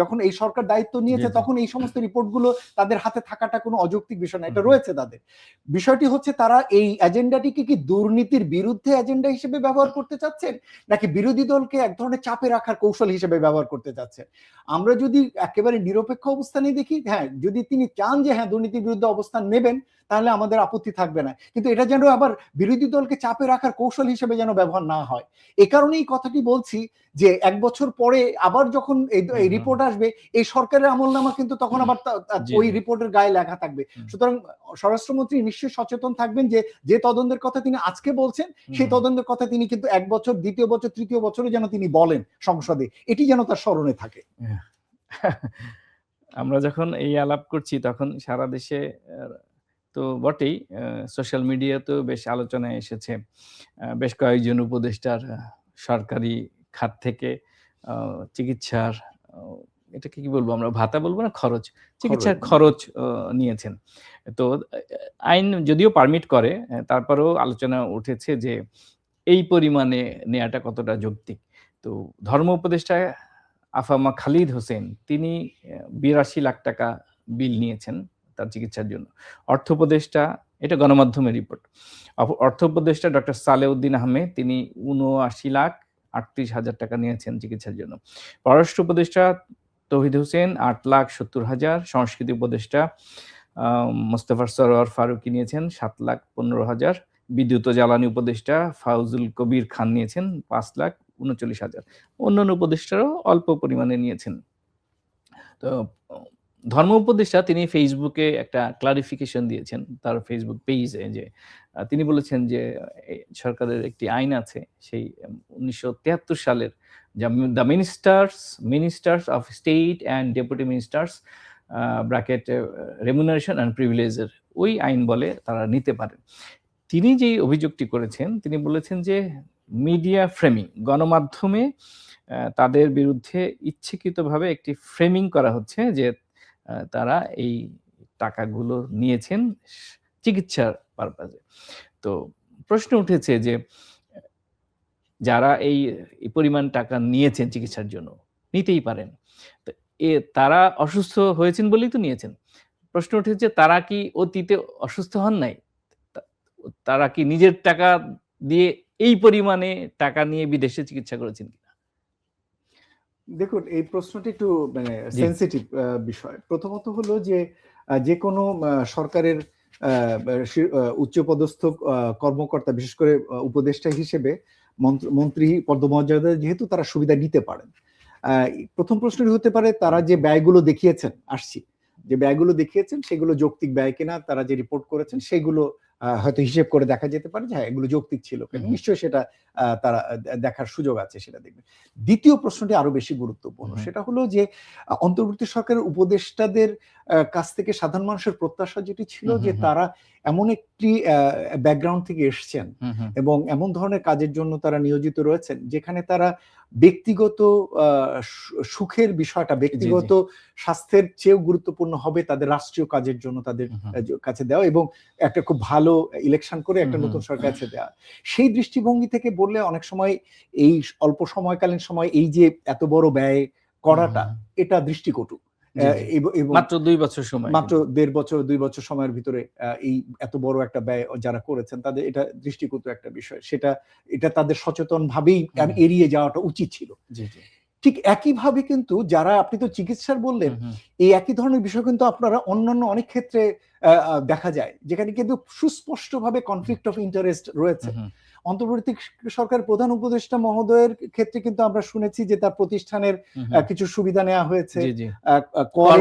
যখন এই সরকার দায়িত্ব নিয়েছে, তখন এই সমস্ত রিপোর্টগুলো তাদের হাতে থাকাটা কোনো অযৌক্তিক বিষয় না, এটা রয়েছে তাদের। বিষয়টি হচ্ছে তারা এই এজেন্ডাটিকে কি দুর্নীতির বিরুদ্ধে এজেন্ডা হিসেবে ব্যবহার করতে চাচ্ছেন, নাকি বিরোধী দলকে এক ধরনের চাপে রাখার কৌশল হিসেবে ব্যবহার করতে চাচ্ছেন। আমরা যদি একেবারে নিরপেক্ষ অবস্থানে দেখি, হ্যাঁ, যদি তিনি চান যে হ্যাঁ দুর্নীতির বিরুদ্ধে অবস্থান নেবেন, তাহলে আমাদের আপত্তি থাকবে না। কিন্তু এটা যেন আবার বিরোধী দলকে চাপে রাখার কৌশল হিসেবে যেন ব্যবহার না হয়। এ কারণেই কথাটি বলছি যে 1 বছর পরে আবার যখন এই রিপোর্ট আসবে, এই সরকারের আমলনামা কিন্তু তখন আবার ওই রিপোর্টের গায়ে লেখা থাকবে। সুতরাং স্বরাষ্ট্রমন্ত্রী নিশ্চয়ই সচেতন থাকবেন যে তদন্তের কথা তিনি আজকে বলছেন, সেই তদন্তের কথা তিনি কিন্তু 1 বছর, 2য় বছর, 3য় বছরে যেন তিনি বলেন সংসদে, এটি যেন তার স্মরণে থাকে। আমরা যখন এই আলাপ করছি তখন সারা দেশে তো বটেই, সোশ্যাল মিডিয়াতেও বেশ আলোচনায় এসেছে। বেশ কয়েকজন উপদেষ্টার সরকারি খাত থেকে চিকিৎসার, এটাকে কি বলবো আমরা, ভাতা বলবো না, চিকিৎসার খরচ নিয়েছেন। তো আইন যদিও পারমিট করে, তারপরেও আলোচনা উঠেছে যে এই পরিমাণে নেওয়াটা কতটা যৌক্তিক। তো ধর্ম উপদেষ্টা আফামা খালিদ হোসেন, তিনি 82 লাখ টাকা বিল নিয়েছেন তার চিকিৎসার জন্য। অর্থ উপদেষ্টা, এটা গণমাধ্যমের রিপোর্ট, অর্থ উপদেষ্টা ডক্টর সালেউদ্দিন আহমেদ, তিনি 79 লাখ 38,000 টাকা নিয়েছেন চিকিৎসার জন্য। পররাষ্ট্র উপদেষ্টা তৌহিদ হোসেন 8,70,000, সংস্কৃতি উপদেষ্টা মোস্তফা সরোয়ার ফারুকী নিয়েছেন 7,15,000, বিদ্যুৎ ও জ্বালানি উপদেষ্টা ফাউজুল কবির খান নিয়েছেন 5,39,000। অন্যান্য উপদেষ্টারাও অল্প পরিমাণে নিয়েছেন। তো ধর্ম উপদেষ্টা তিনি ফেসবুকে একটা ক্লারিফিকেশন দিয়েছেন তার ফেসবুক পেজে, যে তিনি বলেছেন যে সরকারের একটি আইন আছে সেই 1973 সালের, যা the ministers of state and deputy ministers bracket remuneration and প্রিভিলেজের ওই আইন বলে তারা নিতে পারেন। তিনি যেই অভিযোগটি করেছেন, তিনি বলেছেন যে মিডিয়া ফ্রেমিং, গণমাধ্যমে তাদের বিরুদ্ধে ইচ্ছাকৃতভাবে একটি ফ্রেমিং করা হচ্ছে যে তারা এই টাকাগুলো নিয়েছেন চিকিৎসার পারপাজে। তো প্রশ্ন উঠেছে যে যারা এই পরিমাণ টাকা নিয়েছেন চিকিৎসার জন্য, নিতেই পারেন, তো তারা অসুস্থ হয়েছেন বলেই তো নিয়েছেন। প্রশ্ন উঠেছে তারা কি অতীতে অসুস্থ হন নাই? তারা কি নিজের টাকা দিয়ে এই পরিমাণে টাকা নিয়ে বিদেশে চিকিৎসা করেছেন কিনা? দেখুন, এই প্রশ্নটি একটু মানে সেনসিটিভ বিষয়। প্রথমত হলো যে কোনো সরকারের উচ্চপদস্থ কর্মকর্তা, বিশেষ করে উপদেষ্টা হিসেবে মন্ত্রী পদমর্যাদা যেহেতু তারা সুবিধা নিতে পারেন। প্রথম প্রশ্নটি হতে পারে তারা যে ব্যয়গুলো দেখিয়েছেন, যে ব্যয়গুলো দেখিয়েছেন সেগুলো যৌক্তিক ব্যয় কিনা, তারা যে রিপোর্ট করেছেন সেগুলো হয়তো হিসেব করে দেখা যেতে পারে যে হ্যাঁ এগুলো যৌক্তিক ছিল, নিশ্চয়ই সেটা তারা দেখার সুযোগ আছে, সেটা দেখবেন। দ্বিতীয় প্রশ্নটি আরো বেশি গুরুত্বপূর্ণ, সেটা হলো যে অন্তর্বর্তী সরকারের উপদেষ্টাদের কাছ থেকে সাধারণ মানুষের প্রত্যাশা যেটি ছিল যে তারা এমন একটি ব্যাকগ্রাউন্ড থেকে এসছেন এবং এমন ধরনের কাজের জন্য তারা নিয়োজিত রয়েছেন যেখানে তারা ব্যক্তিগত সুখের বিষয়টা, ব্যক্তিগত স্বাস্থ্যের চেয়েও গুরুত্বপূর্ণ হবে তাদের রাষ্ট্রীয় কাজের জন্য তাদের কাছে দেওয়া এবং একটা খুব ভালো ইলেকশন করে একটা নতুন সরকার কাছে দেওয়া। সেই দৃষ্টিভঙ্গি থেকে বললে অনেক সময় এই অল্প সময়কালীন সময় এই যে এত বড় ব্যয় করাটা, এটা দৃষ্টিকটু। মাত্র 2 বছর সময়, মাত্র 1.5 বছর 2 বছর সময়ের ভিতরে এই এত বড় একটা ব্যয় যারা করেছেন তাদের এটা দৃষ্টিকটু একটা বিষয়, এটা তাদের সচেতন ভাবেই এড়িয়ে যাওয়াটা উচিত ছিল। ঠিক একইভাবে কিন্তু যারা, আপনি তো চিকিৎসার বললেন, এই একই ধরনের বিষয় কিন্তু আপনারা অন্যান্য অনেক ক্ষেত্রে দেখা যায় যেখানে কিন্তু সুস্পষ্টভাবে কনফ্লিক্ট অফ ইন্টারেস্ট রয়েছে। অন্তর্বর্তী সরকার প্রধান উপদেষ্টা মহোদয়ের ক্ষেত্রে কিন্তু আমরা শুনেছি যে তার প্রতিষ্ঠানের কিছু সুবিধা নেওয়া হয়েছে, কর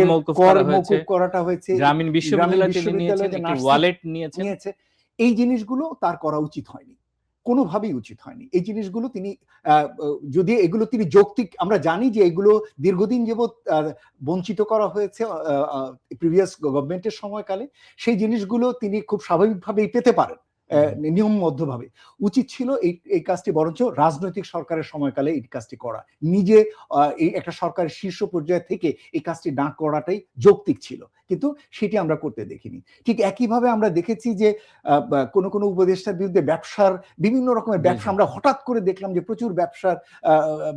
মওকুফ করাটা হয়েছে, গ্রামীণ বিশ্ববিদ্যালয়ে ওয়ালেট নিয়েছে। এই জিনিসগুলো তার করা উচিত হয়নি, কোনোভাবেই উচিত হয়নি। এই জিনিসগুলো তিনি যদি এগুলো তিনি যৌক্তিক, আমরা জানি যে এগুলো দীর্ঘদিন যাবৎ বঞ্চিত করা হয়েছে প্রিভিয়াস গভর্নমেন্টের সময়কালে, সেই জিনিসগুলো তিনি খুব স্বাভাবিকভাবেই পেতে পারেন নিয়মবদ্ধভাবে। উচিত ছিল এই কাজটি বরঞ্চ রাজনৈতিক সরকারের সময়কালে এই কাজটি করা, নিজে এই একটা সরকারের শীর্ষ পর্যায়ে থেকে এই কাজটি না করাটাই যৌক্তিক ছিল, কিন্তু সেটি আমরা করতে দেখিনি। ঠিক একইভাবে আমরা দেখেছি যে কোনো কোনো উপদেষ্টার বিরুদ্ধে ব্যবসার বিভিন্ন রকমের ব্যবসা, আমরা হঠাৎ করে দেখলাম যে প্রচুর ব্যবসার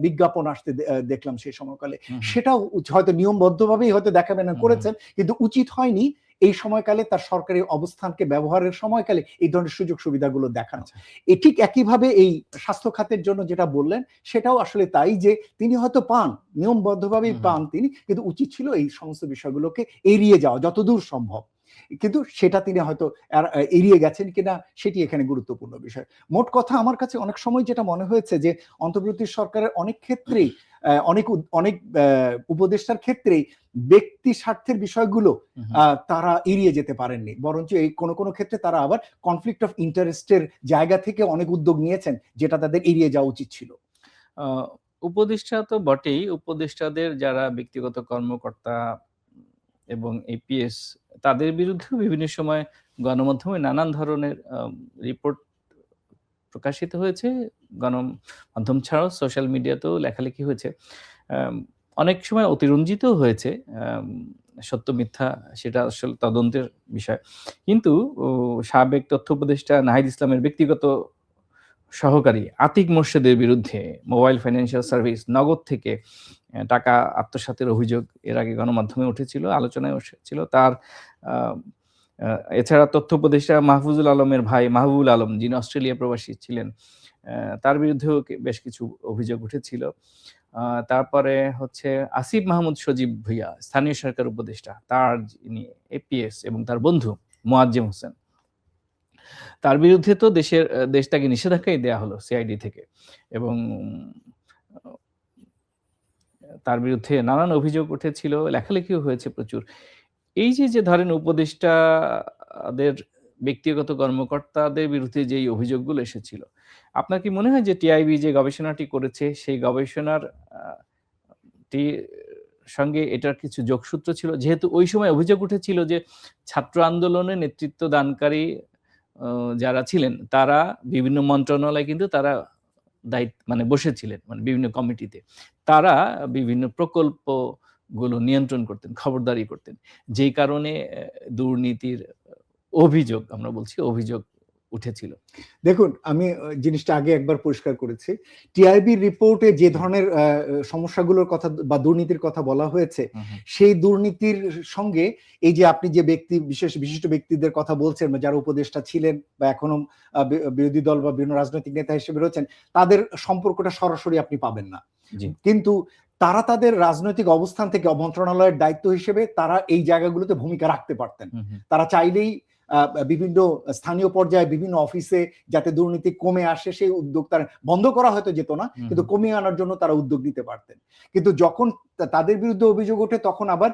বিজ্ঞাপন আসতে দেখলাম সেই সময়কালে। সেটাও হয়তো নিয়মবদ্ধভাবেই হয়তো দেখাবেনা করেছেন, কিন্তু উচিত হয়নি এই সময়কালে তার সরকারি অবস্থানকে ব্যবহারের সময়কালে এই ধরনের সুযোগ সুবিধাগুলো দেখানো। ঠিক একইভাবে এই স্বাস্থ্য খাতের জন্য যেটা বললেন সেটাও আসলে তাই, যে তিনি হয়তো পান, নিয়মবদ্ধভাবেই পান তিনি, কিন্তু উচিত ছিল এই সমস্ত বিষয়গুলোকে এড়িয়ে যাওয়া যতদূর সম্ভব, কিন্তু সেটা তিনি হয়তো এড়িয়ে গেছেন কিনা সেটি এখানে গুরুত্বপূর্ণ বিষয়। মোট কথা আমার কাছে অনেক সময় যেটা মনে হয়েছে যে অন্তর্বর্তী সরকারের অনেক ক্ষেত্রেই অনেক উপদেষ্টার ক্ষেত্রেই ব্যক্তি স্বার্থের বিষয়গুলো তারা এড়িয়ে যেতে পারেননি, বরঞ্চ এই কোনো ক্ষেত্রে তারা আবার কনফ্লিক্ট অফ ইন্টারেস্টের জায়গা থেকে অনেক উদ্যোগ নিয়েছেন যেটা তাদের এড়িয়ে যাওয়া উচিত ছিল। উপদেষ্টা তো বটেই, উপদেষ্টাদের যারা ব্যক্তিগত কর্মকর্তা এবং এপিএস তাদের বিরুদ্ধেও বিভিন্ন সময় গণমাধ্যমে নানান ধরনের রিপোর্ট প্রকাশিত হয়েছে, গণমাধ্যম ছাড়াও সোশ্যাল মিডিয়াতেও লেখালেখি হয়েছে, অনেক সময় অতিরঞ্জিত হয়েছে, সত্য মিথ্যা সেটা আসলে তদন্তের বিষয়। কিন্তু সাবেক তথ্য উপদেষ্টা নাহিদ ইসলামের ব্যক্তিগত সহকারী আতিক মোর্শেদের বিরুদ্ধে মোবাইল ফাইন্যান্সিয়াল সার্ভিস নগদ থেকে টাকা আত্মসাতের অভিযোগ এর আগে গণমাধ্যমে উঠেছিল, আলোচনায় উঠেছিল। তার এছাড়া তথ্য উপদেষ্টা মাহফুজুল আলমের ভাই মাহবুবুল আলম, যিনি অস্ট্রেলিয়া প্রবাসী ছিলেন, তার বিরুদ্ধেও বেশ কিছু অভিযোগ উঠেছিল। তারপরে হচ্ছে আসিফ মাহমুদ সজীব ভুঁইয়া, স্থানীয় সরকার উপদেষ্টা, তার যিনি এপিএস এবং তার বন্ধু মোয়াজ্জেম হোসেন, তার বিরুদ্ধে তো দেশটাকে নিষেধাজ্ঞাই দেয়া হলো সিআইডি থেকে, এবং তার বিরুদ্ধে নানান অভিযোগ উঠেছিল, লেখালেখিও হয়েছে প্রচুর। এই যে ধরেন উপদেষ্টাদের ব্যক্তিগত কর্মকর্তাদের বিরুদ্ধে যেই অভিযোগগুলো এসেছিল, আপনার কি মনে হয় যে টিআইবি যে গবেষণাটি করেছে সেই গবেষণার টি সঙ্গে এটার কিছু যোগসূত্র ছিল? যেহেতু ওই সময় অভিযোগ উঠেছিল যে ছাত্র আন্দোলনে নেতৃত্ব দানকারী যারা ছিলেন তারা বিভিন্ন মন্ত্রণালয়ে কিন্তু তারা মানে বসেছিলেন, মানে বিভিন্ন কমিটিতে। তারা বিভিন্ন প্রকল্পগুলো নিয়ন্ত্রণ করতেন, খবরদারি করতেন। যেই কারণে দুর্নীতির অভিযোগ, আমরা বলছি অভিযোগ উঠেছিল। দেখুন, আমি জিনিসটা আগে একবার পরিষ্কার করেছি। টিআইবির রিপোর্টে যে ধরনের সমস্যাগুলোর কথা বা দুর্নীতির কথা বলা হয়েছে, সেই দুর্নীতির সঙ্গে এই যে আপনি যে বিশিষ্ট ব্যক্তিদের কথা বলছেন, যারা উপদেষ্টা ছিলেন বা এখনো বিরোধী দল বা বিভিন্ন রাজনৈতিক নেতা হিসেবে রয়েছেন, তাদের সম্পর্কটা সরাসরি আপনি পাবেন না। কিন্তু তারা তাদের রাজনৈতিক অবস্থান থেকে মন্ত্রণালয়ের দায়িত্ব হিসেবে তারা এই জায়গাগুলোতে ভূমিকা রাখতে পারতেন। তারা চাইলেই বিভিন্ন স্থানীয় পর্যায়ে বিভিন্ন অফিসে যাতে দুর্নীতি কমে আসে সেই উদ্যোগ তারা বন্ধ করা হয়তো যেত না, কিন্তু কমিয়ে আনার জন্য তারা উদ্যোগ নিতে পারতেন। কিন্তু যখন তাদের বিরুদ্ধে অভিযোগ ওঠে তখন আবার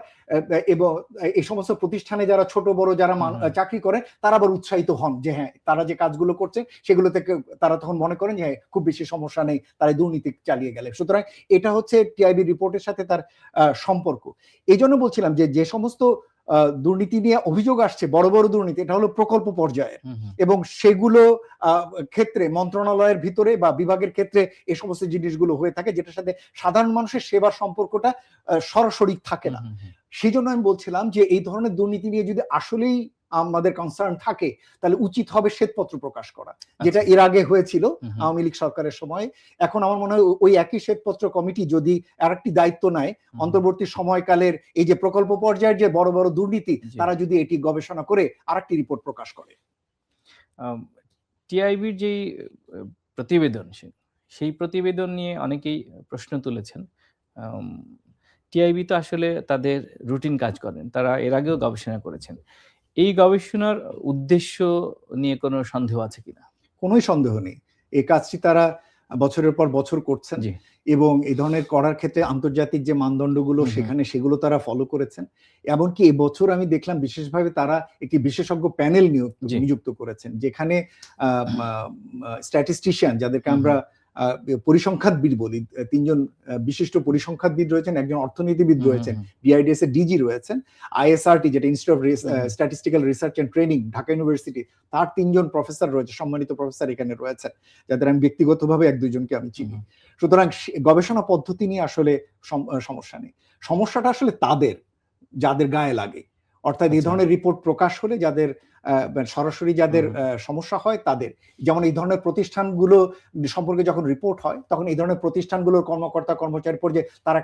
এবং এই সমস্ত প্রতিষ্ঠানে যারা ছোট বড় যারা চাকরি করে তারা আবার উৎসাহিত হন যে হ্যাঁ, তারা যে কাজগুলো করছে সেগুলো থেকে তারা তখন মনে করেন যে খুব বেশি সমস্যা নেই, তারা দুর্নীতি চালিয়ে গেলে। সুতরাং এটা হচ্ছে টিআইবি রিপোর্টের সাথে তার সম্পর্ক। এই জন্য বলছিলাম যে সমস্ত দুর্নীতি নিয়ে অভিযোগ আসছে, বড় বড় দুর্নীতি, এটা হলো প্রকল্প পর্যায়ে, এবং সেগুলো ক্ষেত্রে মন্ত্রণালয়ের ভিতরে বা বিভাগের ক্ষেত্রে এই সমস্ত জিনিসগুলো হয়ে থাকে, যেটার সাথে সাধারণ মানুষের সেবার সম্পর্কটা সরাসরি থাকে না। সেই জন্য আমি বলছিলাম যে এই ধরনের দুর্নীতি নিয়ে যদি আসলেই আমাদের কনসার্ন থাকে তাহলে উচিত হবে শ্বেতপত্র প্রকাশ করা, যেটা এর আগে হয়েছিল আওয়ামী লীগ সরকারের সময়। এখন আমার মনে হয় ওই একই শ্বেতপত্র কমিটি যদি আরেকটি দায়িত্ব নেয় অন্তর্বর্তী সময়কালের এই যে প্রকল্প পর্যায়ের যে বড় বড় দুর্নীতি, তারা যদি এটি গবেষণা করে আরেকটি রিপোর্ট প্রকাশ করে। টিআইবির যে প্রতিবেদন, সেই প্রতিবেদন নিয়ে অনেকেই প্রশ্ন তুলেছেন। টিআইবি তো আসলে তাদের রুটিন কাজ করেন, তারা এর আগেও গবেষণা করেছেন। এই গবেষণার উদ্দেশ্য নিয়ে কোনো সন্দেহ আছে কিনা? কোনোই সন্দেহ নেই। এই কাজটি তারা বছরের পর বছর করছেন, এবং এই ধরনের করার ক্ষেত্রে আন্তর্জাতিক যে মানদণ্ডগুলো সেগুলো তারা ফলো করেছেন। এমনকি এবছর আমি দেখলাম বিশেষভাবে তারা একটি বিশেষজ্ঞ প্যানেল নিযুক্ত করেছেন, যেখানে স্ট্যাটিস্টিশিয়ান, যাদেরকে আমরা পরিসংখ্যানবিদ বলি, তিনজন বিশিষ্ট পরিসংখ্যানবিদ রয়েছেন, একজন অর্থনীতিবিদ রয়েছেন, বিআইডিএস এর ডিজি রয়েছেন, আইএসআরটি যেটা institute of statistical research and training Dhaka university, তার তিনজন প্রফেসর রয়েছে, সম্মানিত প্রফেসর এখানে রয়েছেন, যাদের আমি ব্যক্তিগতভাবে এক দুইজনকে আমি চিনি। সুতরাং গবেষণা পদ্ধতি নিয়ে আসলে সমস্যা নেই। সমস্যাটা আসলে তাদের, যাদের গায়ে লাগে, অর্থাৎ এই ধরনের রিপোর্ট প্রকাশ হলে যাদের সরাসরি যাদের সমস্যা হয় তাদের, যেমন এই ধরনের প্রতিষ্ঠানগুলো সম্পর্কে যখন রিপোর্ট হয় তখন এই ধরনের প্রতিষ্ঠানগুলোর কর্মকর্তা কর্মচারী পর্যায়ে তারা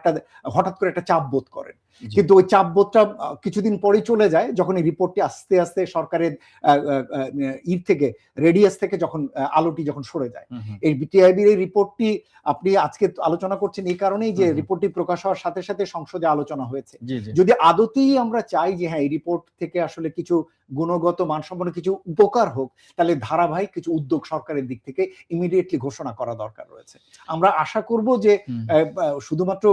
হঠাৎ করে একটা চাপ বোধ করেন, কিন্তু ওই চাপ বোধটা কিছুদিন পরেই চলে যায় যখন এই রিপোর্টটি আস্তে আস্তে সরকারের থেকে রেডিয়াস থেকে যখন আলোটি যখন সরে যায়। এই টিআইবির এই রিপোর্টটি আপনি আজকে আলোচনা করছেন এই কারণেই যে রিপোর্টটি প্রকাশ হওয়ার সাথে সাথে সংসদে আলোচনা হয়েছে। যদি আদতেই আমরা চাই যে হ্যাঁ, এই রিপোর্ট থেকে আসলে কিছু গুণগত মানসম্পন্ন কিছু উপকার হোক, তাহলে ধারাবাহিক কিছু উদ্যোগ সরকারের দিক থেকে ইমিডিয়েটলি ঘোষণা করা দরকার রয়েছে। আমরা আশা করব যে শুধুমাত্র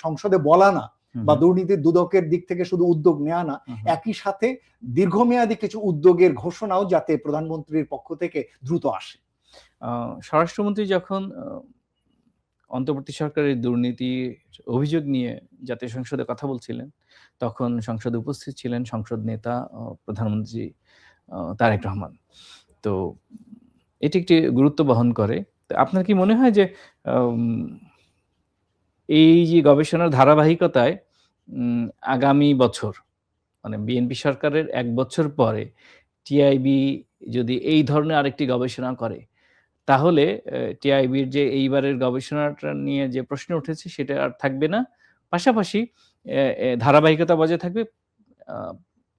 সংসদে বলা না বা দুর্নীতির দুদকের দিক থেকে শুধু উদ্যোগ নেওয়া না, একই সাথে দীর্ঘমেয়াদী কিছু উদ্যোগের ঘোষণাও যাতে প্রধানমন্ত্রীর পক্ষ থেকে দ্রুত আসে। স্বরাষ্ট্রমন্ত্রী যখন অন্তর্বর্তী সরকারের দুর্নীতি অভিযোগ নিয়ে জাতীয় সংসদে কথা বলছিলেন, তখন সংসদে উপস্থিত ছিলেন সংসদ নেতা প্রধানমন্ত্রী তারেক রহমান। তো এটি একটি গুরুত্ব বহন করে। আপনার কি মনে হয় যে এই যে গবেষণার ধারাবাহিকতায় আগামী বছর, মানে বিএনপি সরকারের 1 বছর পরে টিআইবি যদি এই ধরনের আরেকটি গবেষণা করে, তাহলে টিআইবির যে এইবারের গবেষণাটা নিয়ে যে প্রশ্ন উঠেছে সেটা আর থাকবে না, পাশাপাশি ধারাবাহিকতা বজায় থাকবে,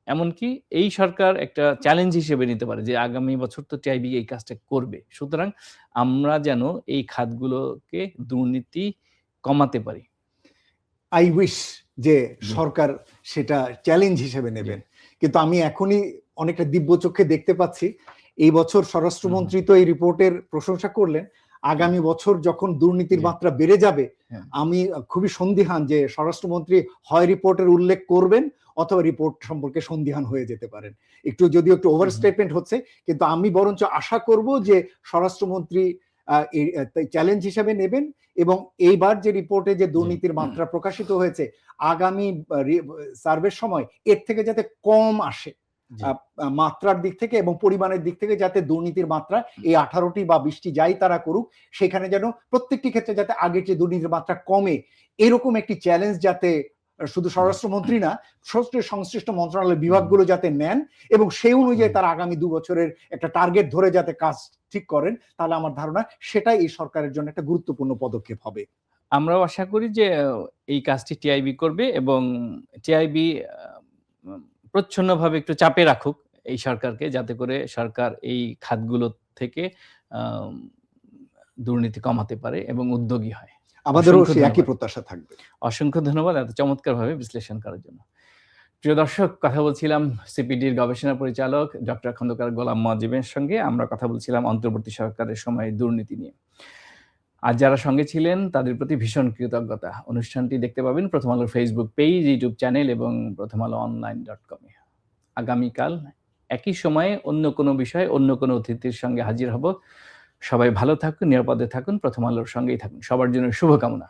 এমনকি এই সরকার একটা চ্যালেঞ্জ হিসেবে নিতে পারে যে আগামী বছর তো টিআইবি এই কাজটা করবে, সুতরাং আমরা যেন এই খাতগুলোকে দুর্নীতি কমাতে পারি। আই উইশ যে জি। সরকার সেটা চ্যালেঞ্জ হিসেবে নেবেন, কিন্তু আমি এখনই অনেকটা দিব্য চোখে দেখতে পাচ্ছি এই বছর স্বরাষ্ট্রমন্ত্রী তো এই রিপোর্টের প্রশংসা করলেন, আগামী বছর যখন দুর্নীতির জি। মাত্রা বেড়ে যাবে হ্যাঁ। আমি খুবই সন্দিহান যে স্বরাষ্ট্রমন্ত্রী হয় রিপোর্টের উল্লেখ করবেন অথবা রিপোর্ট সম্পর্কে সন্দিহান হয়ে যেতে পারেন। যদিও একটু ওভার স্টেটমেন্ট হচ্ছে, কিন্তু আমি বরঞ্চ আশা করব যে স্বরাষ্ট্রমন্ত্রী চ্যালেঞ্জ হিসেবে নেবেন এবং এইবার যে রিপোর্টে যে দুর্নীতির মাত্রা প্রকাশিত হয়েছে আগামী সার্ভের সময় এর থেকে যাতে কম আসে মাত্রার দিক থেকে এবং পরিমাণের দিক থেকে, যাতে দুর্নীতির মাত্রা এই 18টি বা 20টি যাই তারা করুক সেখানে যেন প্রত্যেকটি ক্ষেত্রে যাতে আগের যে দুর্নীতির মাত্রা কমে, এরকম একটি চ্যালেঞ্জ যাতে শুধু স্বরাষ্ট্রমন্ত্রী না সংশ্লিষ্ট মন্ত্রণালয় বিভাগগুলো যাতে নেন এবং সেই অনুযায়ী তারা আগামী 2 বছরের একটা টার্গেট ধরে যাতে কাজ ঠিক করেন, তাহলে আমার ধারণা সেটাই এই সরকারের জন্য একটা গুরুত্বপূর্ণ পদক্ষেপ হবে। আমরাও আশা করি যে এই কাজটি টিআইবি করবে এবং টিআইবি প্রচ্ছন্নভাবে একটু চাপে রাখুক এই সরকারকে, যাতে করে সরকার এই খাতগুলো থেকে দুর্নীতি কমাতে পারে এবং উদ্যোগী হয়। আমাদেরও সেই একই প্রত্যাশা থাকবে। অসংখ্য ধন্যবাদ এত চমৎকারভাবে বিশ্লেষণ করার জন্য। প্রিয় দর্শক, কথা বলছিলাম সিপিডির গবেষণা পরিচালক ডক্টর খন্দকার গোলাম মুয়াজ্জেমের সঙ্গে। আমরা কথা বলছিলাম অন্তর্বর্তী সরকারের সময় দুর্নীতি নিয়ে। আর যারা সঙ্গে ছিলেন তাদের প্রতি ভীষণ কৃতজ্ঞতা। অনুষ্ঠানটি দেখতে পাবেন প্রথম আলোর ফেসবুক পেজ, ইউটিউব চ্যানেল এবং প্রথম আলো অনলাইন.com এ। আগামীকাল একই সময়ে অন্য কোনো বিষয়ে অন্য কোনো অতিথির সঙ্গে হাজির হব। সবাই ভালো থাকুন, নিরাপদে থাকুন, প্রথম আলোর সঙ্গেই থাকুন। সবার জন্য শুভকামনা।